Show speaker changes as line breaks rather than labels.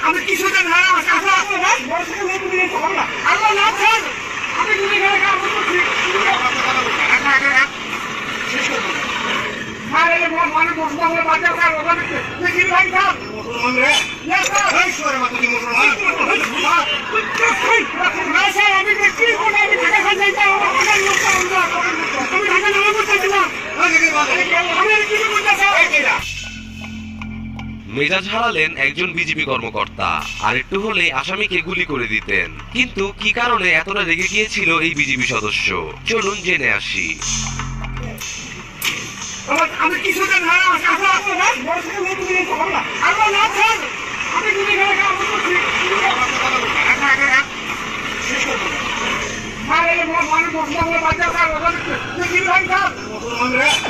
আমি কিছু না আল্লাহ না স্যার আমি গুলি খেলে কাজ করছি মারে মানে মুসলমান বাচ্চা স্যার ওখানে দেখি ভাই স্যার মুসলমান রে ইয়া স্যার এই সরে মাথা দি মুসলমান না স্যার আমি দেখি কোন আমি টাকা খাই যাই আমার লোক আমি টাকা না করতে না আমি কি করতে স্যার
মেজাজ হারালেন একজন বিজেপি কর্মকর্তা। আর একটু হলে আসামিকে গুলি করে দিতেন। কিন্তু কি কারণে এতটা রেগে গিয়েছিল এই বিজেপি সদস্য, চলুন জেনে আসি।
আমি কিছু না আল্লাহ না স্যার আমি গুলি খেলে কাজ করছি মারে মানে মুসলমান বাচ্চা স্যার ওখানে দেখি ভাই স্যার মুসলমান রে